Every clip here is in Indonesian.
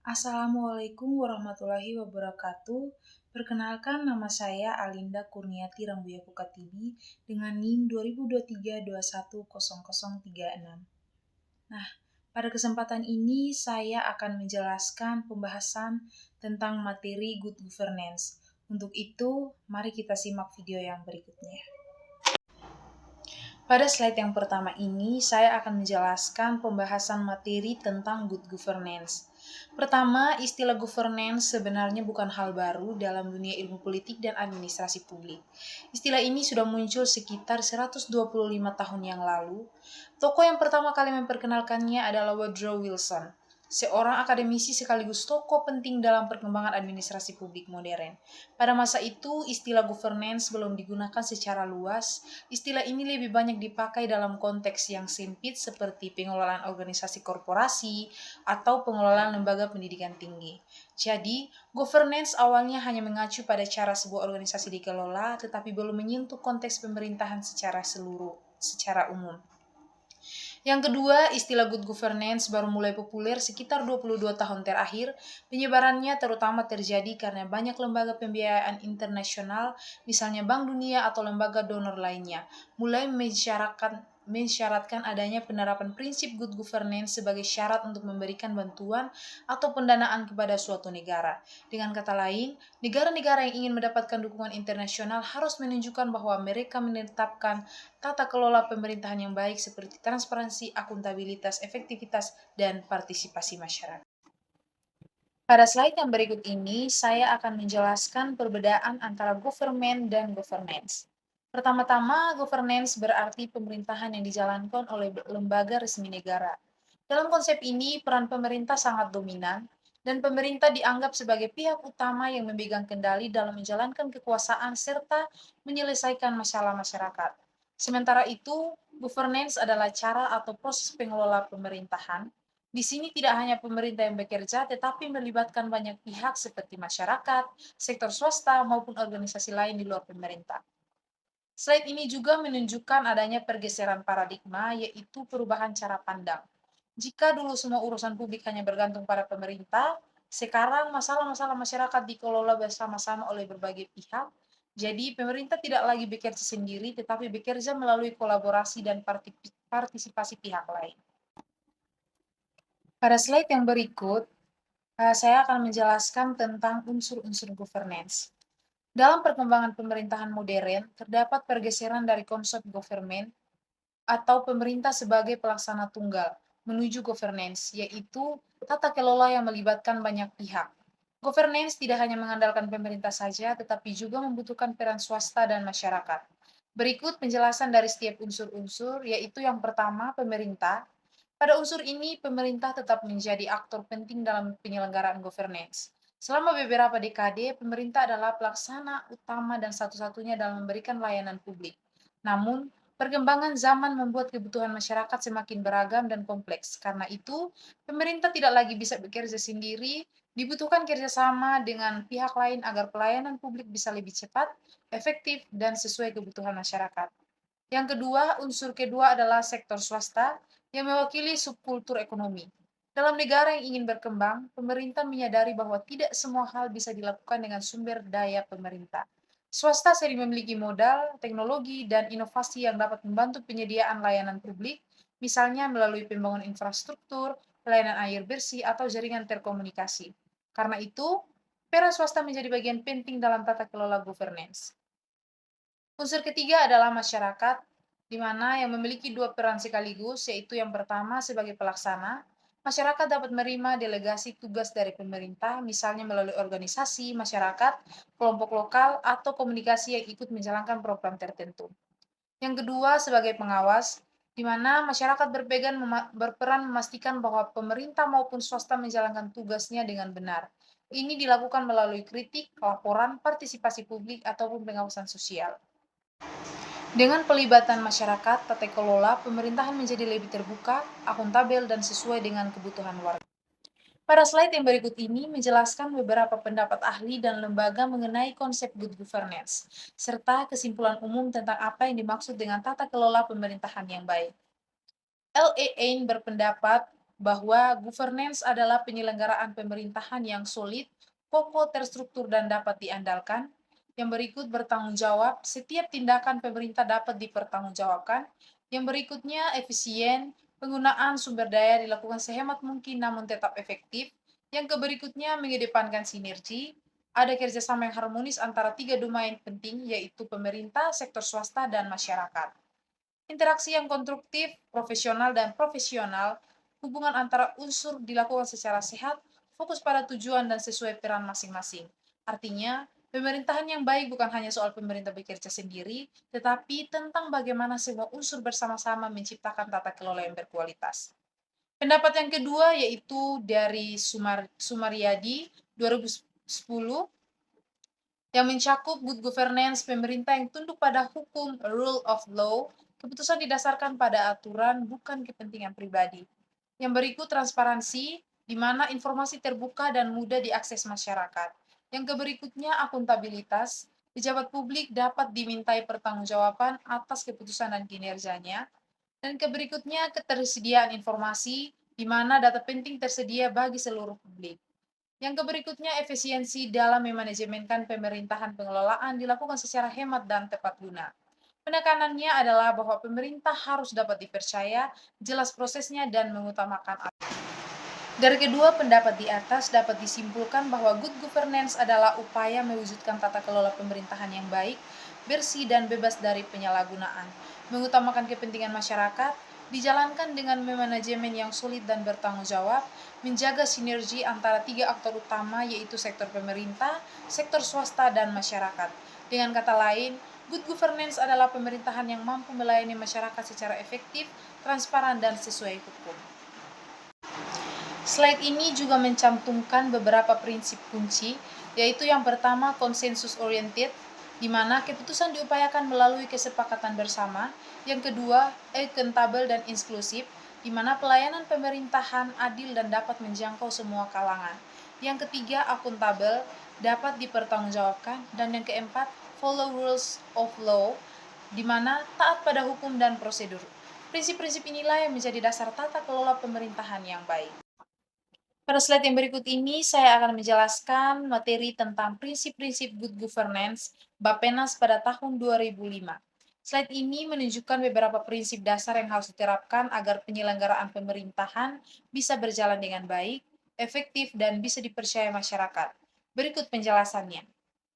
Assalamualaikum warahmatullahi wabarakatuh. Perkenalkan nama saya Alinda Kurniati Rambuya Kukatibi dengan NIM 2023-210036. Nah, pada kesempatan ini saya akan menjelaskan pembahasan tentang materi good governance. Untuk itu, mari kita simak video yang berikutnya. Pada slide yang pertama ini, saya akan menjelaskan pembahasan materi tentang good governance. Pertama, istilah governance sebenarnya bukan hal baru dalam dunia ilmu politik dan administrasi publik. Istilah ini sudah muncul sekitar 125 tahun yang lalu. Tokoh yang pertama kali memperkenalkannya adalah Woodrow Wilson, seorang akademisi sekaligus tokoh penting dalam perkembangan administrasi publik modern. Pada masa itu, istilah governance belum digunakan secara luas. Istilah ini lebih banyak dipakai dalam konteks yang sempit seperti pengelolaan organisasi korporasi atau pengelolaan lembaga pendidikan tinggi. Jadi, governance awalnya hanya mengacu pada cara sebuah organisasi dikelola, tetapi belum menyentuh konteks pemerintahan secara umum. Yang kedua, istilah good governance baru mulai populer sekitar 22 tahun terakhir. Penyebarannya terutama terjadi karena banyak lembaga pembiayaan internasional, misalnya Bank Dunia atau lembaga donor lainnya, mulai mensyaratkan adanya penerapan prinsip good governance sebagai syarat untuk memberikan bantuan atau pendanaan kepada suatu negara. Dengan kata lain, negara-negara yang ingin mendapatkan dukungan internasional harus menunjukkan bahwa mereka menetapkan tata kelola pemerintahan yang baik seperti transparansi, akuntabilitas, efektivitas, dan partisipasi masyarakat. Pada slide yang berikut ini, saya akan menjelaskan perbedaan antara government dan governance. Pertama-tama, governance berarti pemerintahan yang dijalankan oleh lembaga resmi negara. Dalam konsep ini, peran pemerintah sangat dominan, dan pemerintah dianggap sebagai pihak utama yang memegang kendali dalam menjalankan kekuasaan serta menyelesaikan masalah masyarakat. Sementara itu, governance adalah cara atau proses pengelola pemerintahan. Di sini tidak hanya pemerintah yang bekerja, tetapi melibatkan banyak pihak seperti masyarakat, sektor swasta, maupun organisasi lain di luar pemerintah. Slide ini juga menunjukkan adanya pergeseran paradigma, yaitu perubahan cara pandang. Jika dulu semua urusan publik hanya bergantung pada pemerintah, sekarang masalah-masalah masyarakat dikelola bersama-sama oleh berbagai pihak. Jadi, pemerintah tidak lagi bekerja sendiri, tetapi bekerja melalui kolaborasi dan partisipasi pihak lain. Pada slide yang berikut, saya akan menjelaskan tentang unsur-unsur governance. Dalam perkembangan pemerintahan modern, terdapat pergeseran dari konsep government atau pemerintah sebagai pelaksana tunggal menuju governance, yaitu tata kelola yang melibatkan banyak pihak. Governance tidak hanya mengandalkan pemerintah saja, tetapi juga membutuhkan peran swasta dan masyarakat. Berikut penjelasan dari setiap unsur-unsur, yaitu yang pertama, pemerintah. Pada unsur ini, pemerintah tetap menjadi aktor penting dalam penyelenggaraan governance. Selama beberapa dekade, pemerintah adalah pelaksana utama dan satu-satunya dalam memberikan layanan publik. Namun, perkembangan zaman membuat kebutuhan masyarakat semakin beragam dan kompleks. Karena itu, pemerintah tidak lagi bisa bekerja sendiri, dibutuhkan kerjasama dengan pihak lain agar pelayanan publik bisa lebih cepat, efektif, dan sesuai kebutuhan masyarakat. Yang kedua, unsur kedua adalah sektor swasta yang mewakili subkultur ekonomi. Dalam negara yang ingin berkembang, pemerintah menyadari bahwa tidak semua hal bisa dilakukan dengan sumber daya pemerintah. Swasta sering memiliki modal, teknologi, dan inovasi yang dapat membantu penyediaan layanan publik, misalnya melalui pembangunan infrastruktur, pelayanan air bersih, atau jaringan telekomunikasi. Karena itu, peran swasta menjadi bagian penting dalam tata kelola governance. Unsur ketiga adalah masyarakat, di mana yang memiliki dua peran sekaligus, yaitu yang pertama sebagai pelaksana, masyarakat dapat menerima delegasi tugas dari pemerintah, misalnya melalui organisasi, masyarakat, kelompok lokal, atau komunikasi yang ikut menjalankan program tertentu. Yang kedua sebagai pengawas, di mana masyarakat berperan memastikan bahwa pemerintah maupun swasta menjalankan tugasnya dengan benar. Ini dilakukan melalui kritik, laporan, partisipasi publik, ataupun pengawasan sosial. Dengan pelibatan masyarakat, tata kelola pemerintahan menjadi lebih terbuka, akuntabel, dan sesuai dengan kebutuhan warga. Pada slide yang berikut ini menjelaskan beberapa pendapat ahli dan lembaga mengenai konsep good governance, serta kesimpulan umum tentang apa yang dimaksud dengan tata kelola pemerintahan yang baik. L.A. Ain berpendapat bahwa governance adalah penyelenggaraan pemerintahan yang solid, kokoh, terstruktur, dan dapat diandalkan. Yang berikut bertanggung jawab, setiap tindakan pemerintah dapat dipertanggungjawabkan. Yang berikutnya efisien, penggunaan sumber daya dilakukan sehemat mungkin namun tetap efektif. Yang berikutnya mengedepankan sinergi, ada kerjasama yang harmonis antara tiga domain penting yaitu pemerintah, sektor swasta, dan masyarakat. Interaksi yang konstruktif, profesional, dan profesional, hubungan antara unsur dilakukan secara sehat, fokus pada tujuan dan sesuai peran masing-masing. Artinya, pemerintahan yang baik bukan hanya soal pemerintah bekerja sendiri, tetapi tentang bagaimana semua unsur bersama-sama menciptakan tata kelola yang berkualitas. Pendapat yang kedua yaitu dari Sumaryadi 2010 yang mencakup good governance, pemerintah yang tunduk pada hukum, rule of law, keputusan didasarkan pada aturan, bukan kepentingan pribadi. Yang berikut transparansi, di mana informasi terbuka dan mudah diakses masyarakat. Yang berikutnya akuntabilitas, pejabat publik dapat dimintai pertanggungjawaban atas keputusan dan kinerjanya. Dan berikutnya ketersediaan informasi, di mana data penting tersedia bagi seluruh publik. Yang berikutnya efisiensi dalam memanajemenkan pemerintahan pengelolaan dilakukan secara hemat dan tepat guna. Penekanannya adalah bahwa pemerintah harus dapat dipercaya, jelas prosesnya, dan mengutamakan. Dari kedua pendapat di atas dapat disimpulkan bahwa good governance adalah upaya mewujudkan tata kelola pemerintahan yang baik, bersih, dan bebas dari penyalahgunaan, mengutamakan kepentingan masyarakat, dijalankan dengan manajemen yang solid dan bertanggung jawab, menjaga sinergi antara tiga aktor utama yaitu sektor pemerintah, sektor swasta, dan masyarakat. Dengan kata lain, good governance adalah pemerintahan yang mampu melayani masyarakat secara efektif, transparan, dan sesuai hukum. Slide ini juga mencantumkan beberapa prinsip kunci, yaitu yang pertama konsensus oriented, di mana keputusan diupayakan melalui kesepakatan bersama. Yang kedua, accountable dan inklusif, di mana pelayanan pemerintahan adil dan dapat menjangkau semua kalangan. Yang ketiga, akuntabel, dapat dipertanggungjawabkan. Dan yang keempat, follow rules of law, di mana taat pada hukum dan prosedur. Prinsip-prinsip inilah yang menjadi dasar tata kelola pemerintahan yang baik. Pada slide yang berikut ini, saya akan menjelaskan materi tentang prinsip-prinsip good governance Bappenas pada tahun 2005. Slide ini menunjukkan beberapa prinsip dasar yang harus diterapkan agar penyelenggaraan pemerintahan bisa berjalan dengan baik, efektif, dan bisa dipercaya masyarakat. Berikut penjelasannya.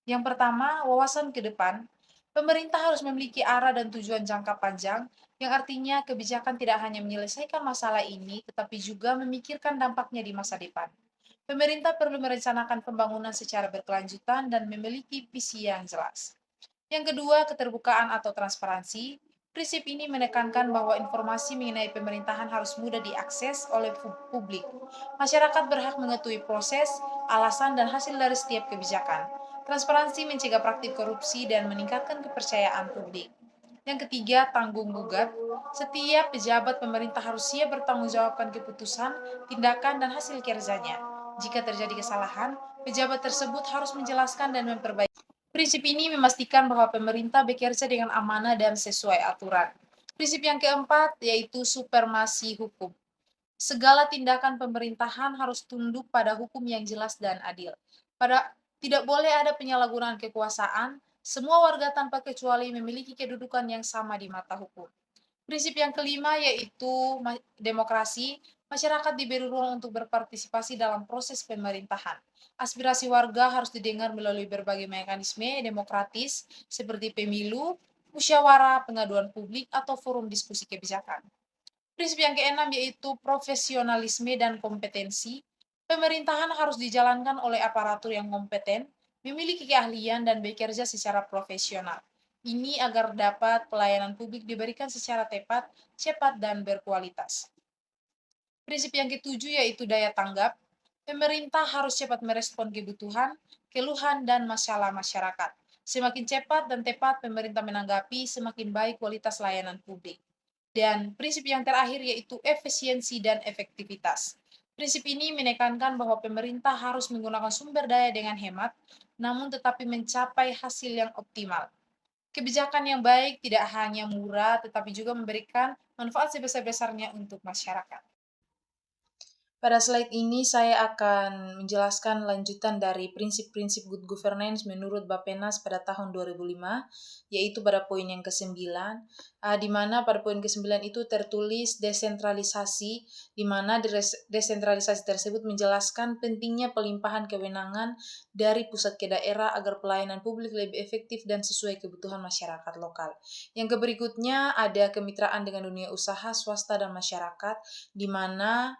Yang pertama, wawasan ke depan. Pemerintah harus memiliki arah dan tujuan jangka panjang, yang artinya kebijakan tidak hanya menyelesaikan masalah ini, tetapi juga memikirkan dampaknya di masa depan. Pemerintah perlu merencanakan pembangunan secara berkelanjutan dan memiliki visi yang jelas. Yang kedua, keterbukaan atau transparansi. Prinsip ini menekankan bahwa informasi mengenai pemerintahan harus mudah diakses oleh publik. Masyarakat berhak mengetahui proses, alasan, dan hasil dari setiap kebijakan. Transparansi mencegah praktik korupsi dan meningkatkan kepercayaan publik. Yang ketiga, tanggung gugat. Setiap pejabat pemerintah harus siap bertanggungjawabkan keputusan, tindakan, dan hasil kerjanya. Jika terjadi kesalahan, pejabat tersebut harus menjelaskan dan memperbaiki. Prinsip ini memastikan bahwa pemerintah bekerja dengan amanah dan sesuai aturan. Prinsip yang keempat yaitu supremasi hukum. Segala tindakan pemerintahan harus tunduk pada hukum yang jelas dan adil. Tidak boleh ada penyalahgunaan kekuasaan, semua warga tanpa kecuali memiliki kedudukan yang sama di mata hukum. Prinsip yang kelima yaitu demokrasi. Masyarakat diberi ruang untuk berpartisipasi dalam proses pemerintahan. Aspirasi warga harus didengar melalui berbagai mekanisme demokratis seperti pemilu, musyawarah, pengaduan publik, atau forum diskusi kebijakan. Prinsip yang keenam yaitu profesionalisme dan kompetensi. Pemerintahan harus dijalankan oleh aparatur yang kompeten, memiliki keahlian, dan bekerja secara profesional. Ini agar dapat pelayanan publik diberikan secara tepat, cepat, dan berkualitas. Prinsip yang ketujuh yaitu daya tanggap. Pemerintah harus cepat merespon kebutuhan, keluhan, dan masalah masyarakat. Semakin cepat dan tepat pemerintah menanggapi, semakin baik kualitas layanan publik. Dan prinsip yang terakhir yaitu efisiensi dan efektivitas. Prinsip ini menekankan bahwa pemerintah harus menggunakan sumber daya dengan hemat, namun tetapi mencapai hasil yang optimal. Kebijakan yang baik tidak hanya murah, tetapi juga memberikan manfaat sebesar-besarnya untuk masyarakat. Pada slide ini saya akan menjelaskan lanjutan dari prinsip-prinsip good governance menurut Bappenas pada tahun 2005, yaitu pada poin yang ke-9, di mana pada poin ke-9 itu tertulis desentralisasi, di mana desentralisasi tersebut menjelaskan pentingnya pelimpahan kewenangan dari pusat ke daerah agar pelayanan publik lebih efektif dan sesuai kebutuhan masyarakat lokal. Yang berikutnya ada kemitraan dengan dunia usaha, swasta, dan masyarakat, di mana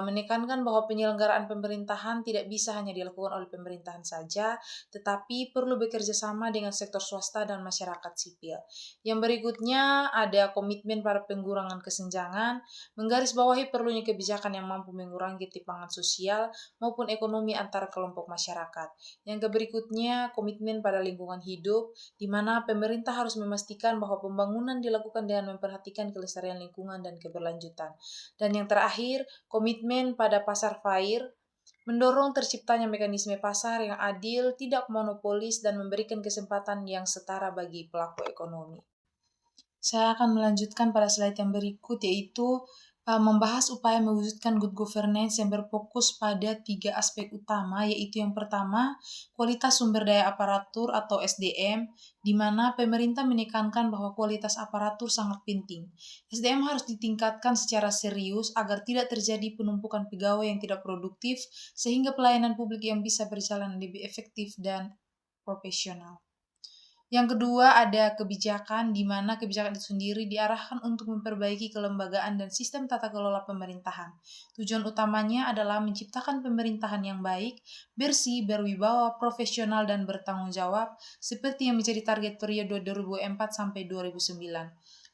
menekankan bahwa penyelenggaraan pemerintahan tidak bisa hanya dilakukan oleh pemerintahan saja, tetapi perlu bekerja sama dengan sektor swasta dan masyarakat sipil. Yang berikutnya ada komitmen pada pengurangan kesenjangan, menggarisbawahi perlunya kebijakan yang mampu mengurangi ketimpangan sosial maupun ekonomi antar kelompok masyarakat. Yang berikutnya komitmen pada lingkungan hidup, di mana pemerintah harus memastikan bahwa pembangunan dilakukan dengan memperhatikan kelestarian lingkungan dan keberlanjutan. Dan yang terakhir, komitmen pada pasar fair, mendorong terciptanya mekanisme pasar yang adil, tidak monopolis, dan memberikan kesempatan yang setara bagi pelaku ekonomi. Saya akan melanjutkan pada slide yang berikut, yaitu membahas upaya mewujudkan good governance yang berfokus pada 3 aspek utama, yaitu yang pertama, kualitas sumber daya aparatur atau SDM, di mana pemerintah menekankan bahwa kualitas aparatur sangat penting. SDM harus ditingkatkan secara serius agar tidak terjadi penumpukan pegawai yang tidak produktif, sehingga pelayanan publik yang bisa berjalan lebih efektif dan profesional. Yang kedua ada kebijakan, di mana kebijakan itu sendiri diarahkan untuk memperbaiki kelembagaan dan sistem tata kelola pemerintahan. Tujuan utamanya adalah menciptakan pemerintahan yang baik, bersih, berwibawa, profesional, dan bertanggung jawab, seperti yang menjadi target periode 2004 sampai 2009.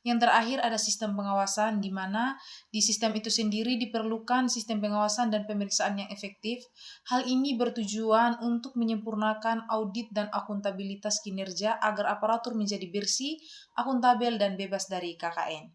Yang terakhir ada sistem pengawasan, di mana di sistem itu sendiri diperlukan sistem pengawasan dan pemeriksaan yang efektif. Hal ini bertujuan untuk menyempurnakan audit dan akuntabilitas kinerja agar aparatur menjadi bersih, akuntabel, dan bebas dari KKN.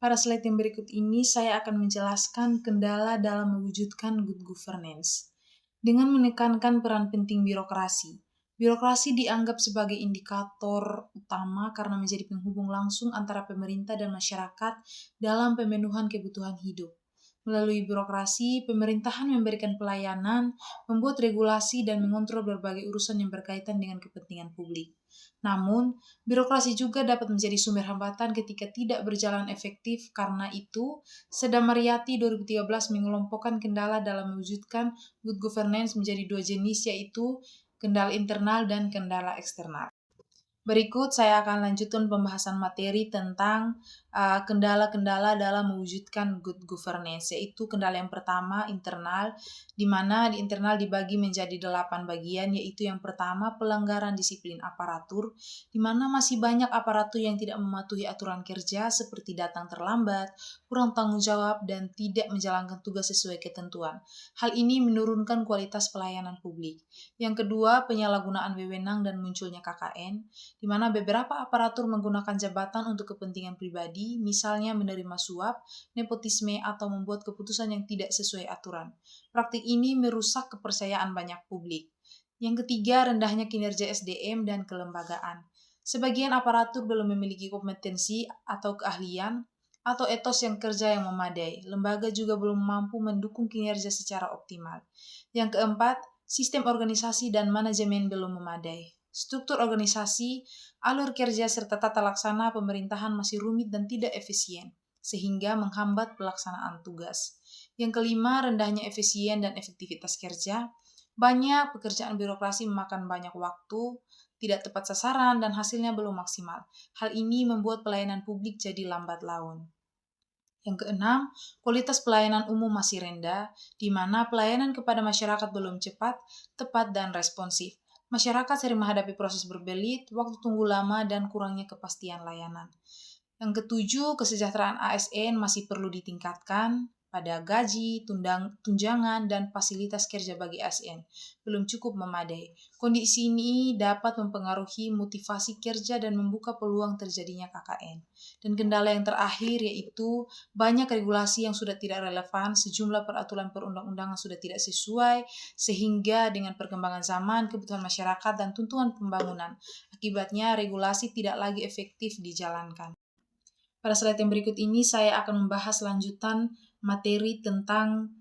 Pada slide yang berikut ini, saya akan menjelaskan kendala dalam mewujudkan good governance. Dengan menekankan peran penting birokrasi. Birokrasi dianggap sebagai indikator utama karena menjadi penghubung langsung antara pemerintah dan masyarakat dalam pemenuhan kebutuhan hidup. Melalui birokrasi, pemerintahan memberikan pelayanan, membuat regulasi, dan mengontrol berbagai urusan yang berkaitan dengan kepentingan publik. Namun, birokrasi juga dapat menjadi sumber hambatan ketika tidak berjalan efektif. Karena itu, Sedam Mariyati 2013 mengelompokkan kendala dalam mewujudkan good governance menjadi 2 jenis, yaitu kendala internal dan kendala eksternal. Berikut saya akan lanjutkan pembahasan materi tentang kendala-kendala dalam mewujudkan good governance, yaitu kendala yang pertama internal, di mana di internal dibagi menjadi 8 bagian, yaitu yang pertama pelanggaran disiplin aparatur, di mana masih banyak aparatur yang tidak mematuhi aturan kerja seperti datang terlambat, kurang tanggung jawab, dan tidak menjalankan tugas sesuai ketentuan. Hal ini menurunkan kualitas pelayanan publik. Yang kedua, penyalahgunaan wewenang dan munculnya KKN, di mana beberapa aparatur menggunakan jabatan untuk kepentingan pribadi, misalnya menerima suap, nepotisme, atau membuat keputusan yang tidak sesuai aturan. Praktik ini merusak kepercayaan banyak publik. Yang ketiga, rendahnya kinerja SDM dan kelembagaan. Sebagian aparatur belum memiliki kompetensi atau keahlian atau etos yang kerja yang memadai. Lembaga juga belum mampu mendukung kinerja secara optimal. Yang keempat, sistem organisasi dan manajemen belum memadai. Struktur organisasi, alur kerja, serta tata laksana pemerintahan masih rumit dan tidak efisien, sehingga menghambat pelaksanaan tugas. Yang kelima, rendahnya efisien dan efektivitas kerja. Banyak pekerjaan birokrasi memakan banyak waktu, tidak tepat sasaran, dan hasilnya belum maksimal. Hal ini membuat pelayanan publik jadi lambat laun. Yang keenam, kualitas pelayanan umum masih rendah, di mana pelayanan kepada masyarakat belum cepat, tepat, dan responsif. Masyarakat sering menghadapi proses berbelit, waktu tunggu lama, dan kurangnya kepastian layanan. Yang ketujuh, kesejahteraan ASN masih perlu ditingkatkan pada gaji, tunjangan, dan fasilitas kerja bagi ASN. Belum cukup memadai. Kondisi ini dapat mempengaruhi motivasi kerja dan membuka peluang terjadinya KKN. Dan kendala yang terakhir yaitu banyak regulasi yang sudah tidak relevan, sejumlah peraturan perundang-undangan sudah tidak sesuai, sehingga dengan perkembangan zaman, kebutuhan masyarakat, dan tuntutan pembangunan, akibatnya regulasi tidak lagi efektif dijalankan. Pada slide yang berikut ini saya akan membahas lanjutan materi tentang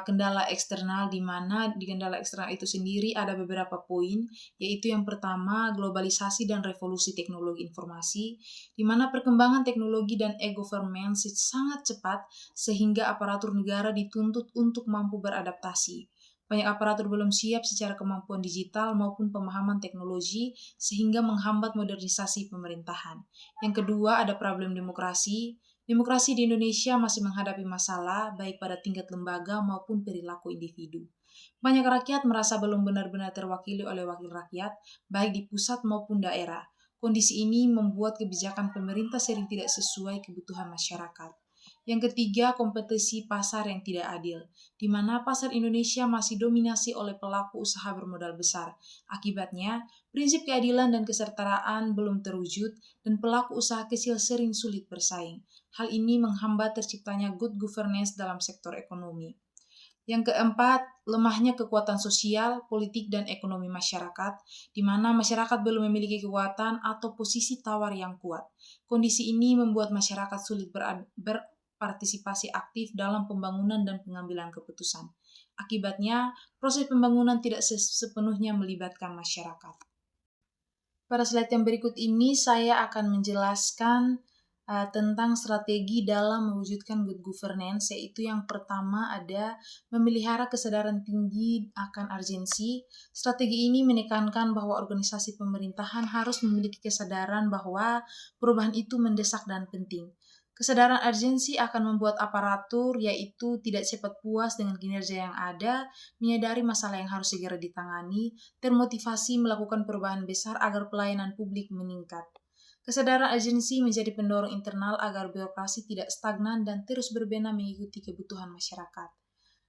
kendala eksternal, di mana di kendala eksternal itu sendiri ada beberapa poin, yaitu yang pertama globalisasi dan revolusi teknologi informasi, di mana perkembangan teknologi dan e-government sangat cepat sehingga aparatur negara dituntut untuk mampu beradaptasi. Banyak aparatur belum siap secara kemampuan digital maupun pemahaman teknologi sehingga menghambat modernisasi pemerintahan. Yang kedua ada problem demokrasi. Demokrasi di Indonesia masih menghadapi masalah baik pada tingkat lembaga maupun perilaku individu. Banyak rakyat merasa belum benar-benar terwakili oleh wakil rakyat, baik di pusat maupun daerah. Kondisi ini membuat kebijakan pemerintah sering tidak sesuai kebutuhan masyarakat. Yang ketiga, kompetisi pasar yang tidak adil, di mana pasar Indonesia masih dominasi oleh pelaku usaha bermodal besar. Akibatnya, prinsip keadilan dan kesetaraan belum terwujud dan pelaku usaha kecil sering sulit bersaing. Hal ini menghambat terciptanya good governance dalam sektor ekonomi. Yang keempat, lemahnya kekuatan sosial, politik, dan ekonomi masyarakat, di mana masyarakat belum memiliki kekuatan atau posisi tawar yang kuat. Kondisi ini membuat masyarakat sulit berpartisipasi aktif dalam pembangunan dan pengambilan keputusan. Akibatnya, proses pembangunan tidak sepenuhnya melibatkan masyarakat. Pada slide yang berikut ini, saya akan menjelaskan tentang strategi dalam mewujudkan good governance, yaitu yang pertama ada memelihara kesadaran tinggi akan urgensi. Strategi ini menekankan bahwa organisasi pemerintahan harus memiliki kesadaran bahwa perubahan itu mendesak dan penting. Kesadaran urgensi akan membuat aparatur yaitu tidak cepat puas dengan kinerja yang ada, menyadari masalah yang harus segera ditangani, termotivasi melakukan perubahan besar agar pelayanan publik meningkat. Kesadaran urgensi menjadi pendorong internal agar birokrasi tidak stagnan dan terus berbenah mengikuti kebutuhan masyarakat.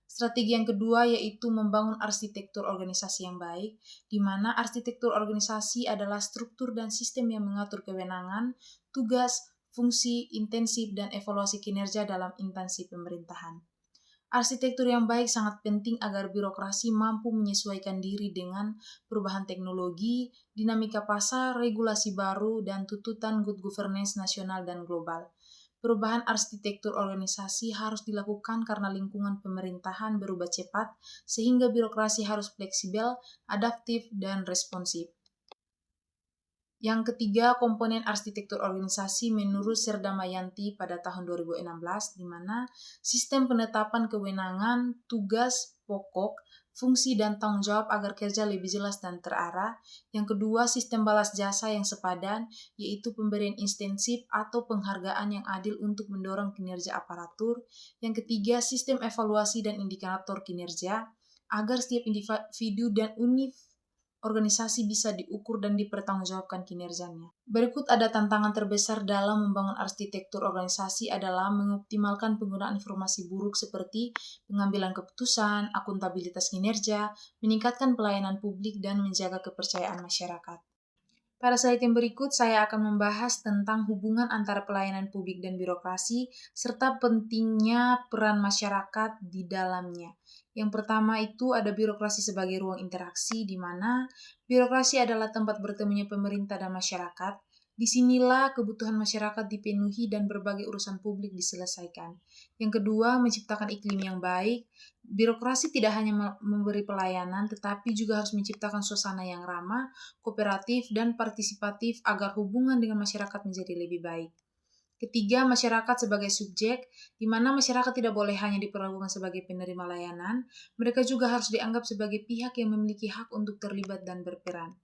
Strategi yang kedua yaitu membangun arsitektur organisasi yang baik, di mana arsitektur organisasi adalah struktur dan sistem yang mengatur kewenangan, tugas, fungsi, intensif, dan evaluasi kinerja dalam instansi pemerintahan. Arsitektur yang baik sangat penting agar birokrasi mampu menyesuaikan diri dengan perubahan teknologi, dinamika pasar, regulasi baru, dan tuntutan good governance nasional dan global. Perubahan arsitektur organisasi harus dilakukan karena lingkungan pemerintahan berubah cepat, sehingga birokrasi harus fleksibel, adaptif, dan responsif. Yang ketiga, komponen arsitektur organisasi menurut Serda Mayanti pada tahun 2016, di mana sistem penetapan kewenangan, tugas, pokok, fungsi, dan tanggung jawab agar kerja lebih jelas dan terarah. Yang kedua, sistem balas jasa yang sepadan, yaitu pemberian insentif atau penghargaan yang adil untuk mendorong kinerja aparatur. Yang ketiga, sistem evaluasi dan indikator kinerja, agar setiap individu dan organisasi bisa diukur dan dipertanggungjawabkan kinerjanya. Berikut ada tantangan terbesar dalam membangun arsitektur organisasi adalah mengoptimalkan penggunaan informasi buruk seperti pengambilan keputusan, akuntabilitas kinerja, meningkatkan pelayanan publik, dan menjaga kepercayaan masyarakat. Pada slide yang berikut, saya akan membahas tentang hubungan antara pelayanan publik dan birokrasi, serta pentingnya peran masyarakat di dalamnya. Yang pertama itu ada birokrasi sebagai ruang interaksi, di mana birokrasi adalah tempat bertemunya pemerintah dan masyarakat. Disinilah kebutuhan masyarakat dipenuhi dan berbagai urusan publik diselesaikan. Yang kedua, menciptakan iklim yang baik. Birokrasi tidak hanya memberi pelayanan, tetapi juga harus menciptakan suasana yang ramah, kooperatif, dan partisipatif agar hubungan dengan masyarakat menjadi lebih baik. Ketiga, masyarakat sebagai subjek, di mana masyarakat tidak boleh hanya diperlakukan sebagai penerima layanan, mereka juga harus dianggap sebagai pihak yang memiliki hak untuk terlibat dan berperan.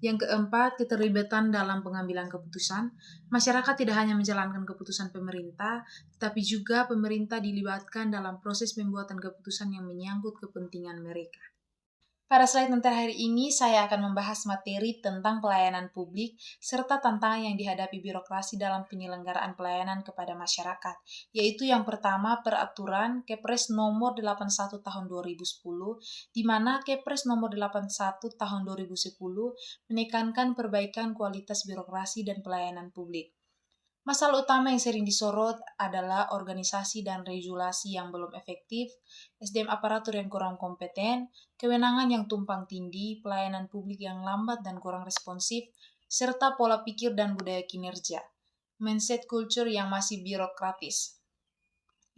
Yang keempat, keterlibatan dalam pengambilan keputusan. Masyarakat tidak hanya menjalankan keputusan pemerintah, tetapi juga pemerintah dilibatkan dalam proses pembuatan keputusan yang menyangkut kepentingan mereka. Pada slide nanti hari ini, saya akan membahas materi tentang pelayanan publik serta tantangan yang dihadapi birokrasi dalam penyelenggaraan pelayanan kepada masyarakat, yaitu yang pertama peraturan Kepres nomor 81 tahun 2010, di mana Kepres nomor 81 tahun 2010 menekankan perbaikan kualitas birokrasi dan pelayanan publik. Masalah utama yang sering disorot adalah organisasi dan regulasi yang belum efektif, SDM aparatur yang kurang kompeten, kewenangan yang tumpang tindih, pelayanan publik yang lambat dan kurang responsif, serta pola pikir dan budaya kinerja, mindset culture yang masih birokratis.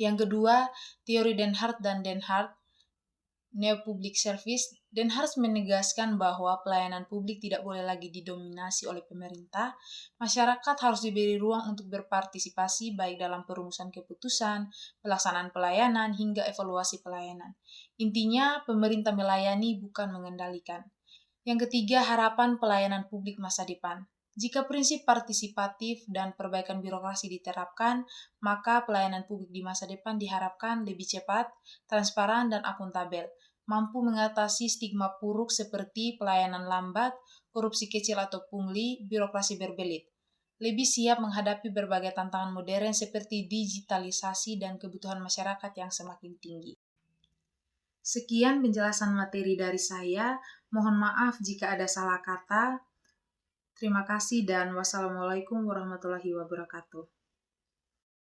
Yang kedua, teori Den Hart dan Den Hart, Neo-Public Service. Den Hart menegaskan bahwa pelayanan publik tidak boleh lagi didominasi oleh pemerintah. Masyarakat harus diberi ruang untuk berpartisipasi baik dalam perumusan keputusan, pelaksanaan pelayanan, hingga evaluasi pelayanan. Intinya, pemerintah melayani bukan mengendalikan. Yang ketiga, harapan pelayanan publik masa depan. Jika prinsip partisipatif dan perbaikan birokrasi diterapkan, maka pelayanan publik di masa depan diharapkan lebih cepat, transparan, dan akuntabel, mampu mengatasi stigma buruk seperti pelayanan lambat, korupsi kecil atau pungli, birokrasi berbelit. Lebih siap menghadapi berbagai tantangan modern seperti digitalisasi dan kebutuhan masyarakat yang semakin tinggi. Sekian penjelasan materi dari saya. Mohon maaf jika ada salah kata. Terima kasih dan wassalamualaikum warahmatullahi wabarakatuh.